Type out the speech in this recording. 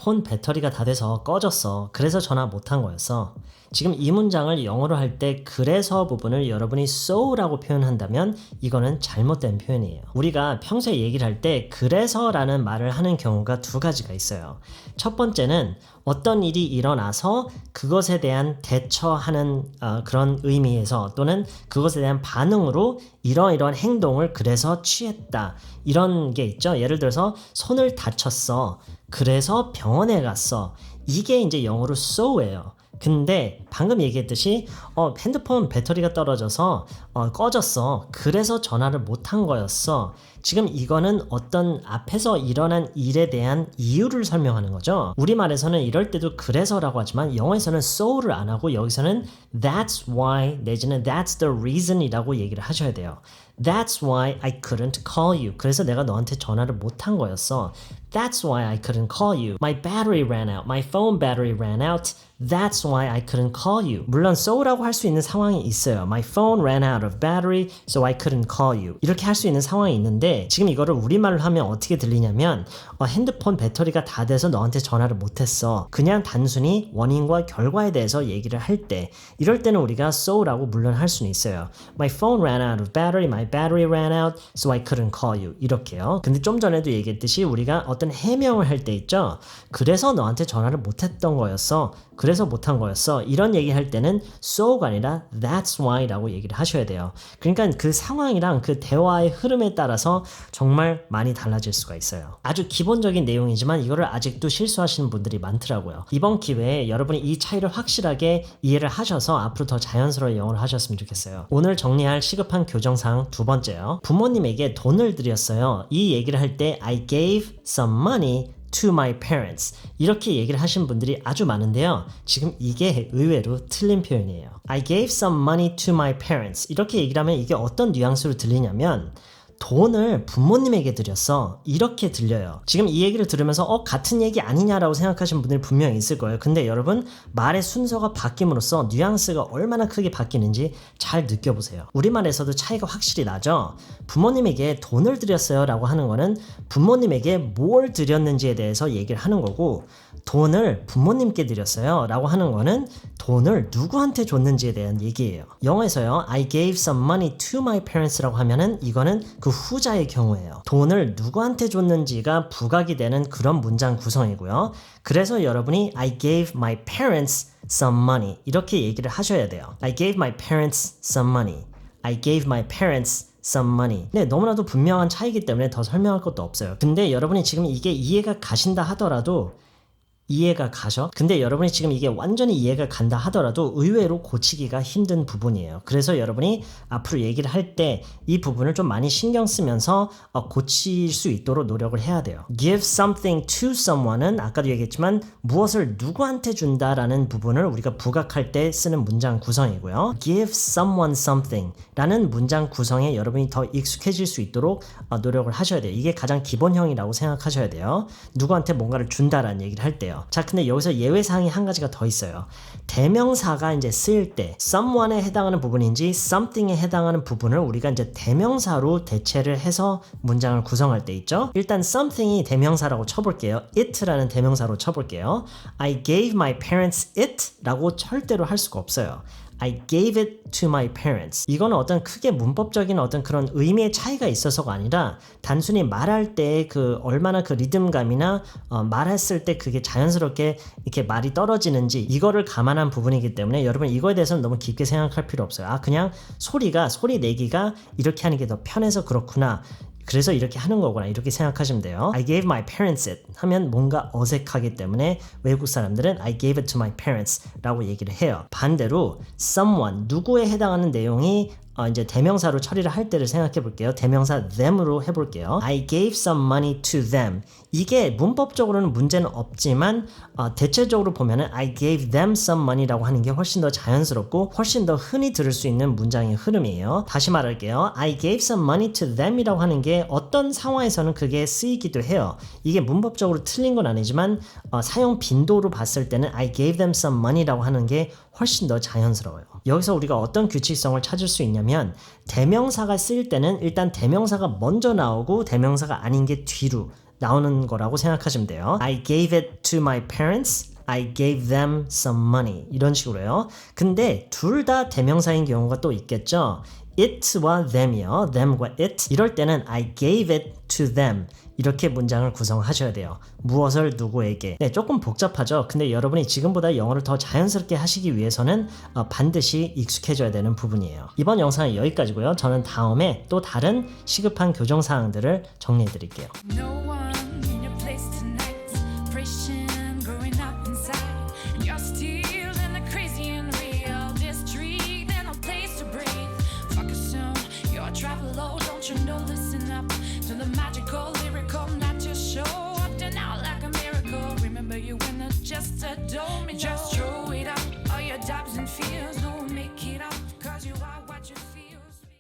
폰 배터리가 다 돼서 꺼졌어. 그래서 전화 못한 거였어. 지금 이 문장을 영어로 할 때 그래서 부분을 여러분이 so라고 표현한다면 이거는 잘못된 표현이에요. 우리가 평소에 얘기를 할 때 그래서라는 말을 하는 경우가 두 가지가 있어요. 첫 번째는 어떤 일이 일어나서 그것에 대한 대처하는 그런 의미에서 또는 그것에 대한 반응으로 이러이러한 행동을 그래서 취했다. 이런 게 있죠. 예를 들어서 손을 다쳤어. 그래서 병원에 갔어. 이게 이제 영어로 so예요. 근데 방금 얘기했듯이 핸드폰 배터리가 떨어져서 꺼졌어. 그래서 전화를 못한 거였어. 지금 이거는 어떤 앞에서 일어난 일에 대한 이유를 설명하는 거죠. 우리말에서는 이럴 때도 그래서라고 하지만 영어에서는 so를 안 하고 여기서는 that's why 내지는 that's the reason 이라고 얘기를 하셔야 돼요. That's why I couldn't call you. 그래서 내가 너한테 전화를 못한 거였어. That's why I couldn't call you. My battery ran out. My phone battery ran out. That's why I couldn't call you. 물론 so라고 할 수 있는 상황이 있어요. My phone ran out of battery, so I couldn't call you. 이렇게 할 수 있는 상황이 있는데 지금 이거를 우리말로 하면 어떻게 들리냐면 핸드폰 배터리가 다 돼서 너한테 전화를 못했어. 그냥 단순히 원인과 결과에 대해서 얘기를 할 때 이럴 때는 우리가 so라고 물론 할 수는 있어요. My phone ran out of battery, my battery ran out, so I couldn't call you. 이렇게요. 근데 좀 전에도 얘기했듯이 우리가 어떤 해명을 할 때 있죠. 그래서 너한테 전화를 못했던 거였어. 그래서 못한 거였어. 이런 얘기할 때는 so가 아니라 that's why라고 얘기를 하셔야 돼요. 그러니까 그 상황이랑 그 대화의 흐름에 따라서 정말 많이 달라질 수가 있어요. 아주 기본적인 내용이지만 이거를 아직도 실수하시는 분들이 많더라고요. 이번 기회에 여러분이 이 차이를 확실하게 이해를 하셔서 앞으로 더 자연스러운 영어를 하셨으면 좋겠어요. 오늘 정리할 시급한 교정사항 두 번째요. 부모님에게 돈을 드렸어요. 이 얘기를 할 때 I gave some money to my parents. 이렇게 얘기를 하신 분들이 아주 많은데요. 지금 이게 의외로 틀린 표현이에요. I gave some money to my parents. 이렇게 얘기를 하면 이게 어떤 뉘앙스로 들리냐면 돈을 부모님에게 드렸어. 이렇게 들려요. 지금 이 얘기를 들으면서 같은 얘기 아니냐라고 생각하시는 분들이 분명히 있을 거예요. 근데 여러분 말의 순서가 바뀜으로써 뉘앙스가 얼마나 크게 바뀌는지 잘 느껴보세요. 우리말에서도 차이가 확실히 나죠. 부모님에게 돈을 드렸어요 라고 하는 거는 부모님에게 뭘 드렸는지에 대해서 얘기를 하는 거고 돈을 부모님께 드렸어요 라고 하는 거는 돈을 누구한테 줬는지에 대한 얘기예요. 영어에서요 I gave some money to my parents 라고 하면은 이거는 그 후자의 경우예요. 돈을 누구한테 줬는지가 부각이 되는 그런 문장 구성이고요. 그래서 여러분이 I gave my parents some money 이렇게 얘기를 하셔야 돼요. I gave my parents some money. I gave my parents some money. 네, 너무나도 분명한 차이기 때문에 더 설명할 것도 없어요. 근데 여러분이 지금 이게 이해가 가신다 하더라도 이해가 가셔? 근데 여러분이 지금 이게 완전히 이해가 간다 하더라도 의외로 고치기가 힘든 부분이에요. 그래서 여러분이 앞으로 얘기를 할 때 이 부분을 좀 많이 신경 쓰면서 고칠 수 있도록 노력을 해야 돼요. Give something to someone은 아까도 얘기했지만 무엇을 누구한테 준다라는 부분을 우리가 부각할 때 쓰는 문장 구성이고요. Give someone something 라는 문장 구성에 여러분이 더 익숙해질 수 있도록 노력을 하셔야 돼요. 이게 가장 기본형이라고 생각하셔야 돼요. 누구한테 뭔가를 준다라는 얘기를 할 때요. 자, 근데 여기서 예외사항이 한 가지가 더 있어요. 대명사가 이제 쓰일 때 someone에 해당하는 부분인지 something에 해당하는 부분을 우리가 이제 대명사로 대체를 해서 문장을 구성할 때 있죠. 일단 something이 대명사라고 쳐볼게요. it라는 대명사로 쳐볼게요. I gave my parents it 라고 절대로 할 수가 없어요. I gave it to my parents. 이거는 어떤 크게 문법적인 어떤 그런 의미의 차이가 있어서가 아니라 단순히 말할 때 그 얼마나 그 리듬감이나 말했을 때 그게 자연스럽게 이렇게 말이 떨어지는지 이거를 감안한 부분이기 때문에 여러분 이거에 대해서는 너무 깊게 생각할 필요 없어요. 그냥 소리 내기가 이렇게 하는 게 더 편해서 그렇구나. 그래서 이렇게 하는 거구나 이렇게 생각하시면 돼요. I gave my parents it 하면 뭔가 어색하기 때문에 외국 사람들은 I gave it to my parents 라고 얘기를 해요. 반대로 someone 누구에 해당하는 내용이 이제 대명사로 처리를 할 때를 생각해 볼게요. 대명사 them으로 해볼게요. I gave some money to them. 이게 문법적으로는 문제는 없지만 대체적으로 보면은 I gave them some money라고 하는 게 훨씬 더 자연스럽고 훨씬 더 흔히 들을 수 있는 문장의 흐름이에요. 다시 말할게요. I gave some money to them이라고 하는 게 어떤 상황에서는 그게 쓰이기도 해요. 이게 문법적으로 틀린 건 아니지만 사용 빈도로 봤을 때는 I gave them some money라고 하는 게 훨씬 더 자연스러워요. 여기서 우리가 어떤 규칙성을 찾을 수 있냐면 대명사가 쓰일 때는 일단 대명사가 먼저 나오고 대명사가 아닌 게 뒤로 나오는 거라고 생각하시면 돼요. I gave it to my parents. I gave them some money. 이런 식으로요. 근데 둘 다 대명사인 경우가 또 있겠죠. it와 them이요. them과 it. 이럴 때는 I gave it to them. 이렇게 문장을 구성하셔야 돼요. 무엇을 누구에게. 네, 조금 복잡하죠. 근데 여러분이 지금보다 영어를 더 자연스럽게 하시기 위해서는 반드시 익숙해져야 되는 부분이에요. 이번 영상은 여기까지고요. 저는 다음에 또 다른 시급한 교정사항들을 정리해 드릴게요. No one in your place tonight. Depression growing up inside. You're still in the crazy and real district. And no place to breathe. Focus on your travel low. Don't you know? Listen up to the magical lyrical. Not just show up and out like a miracle. Remember you winner, just adore me. Just throw it up. All your doubts and fears.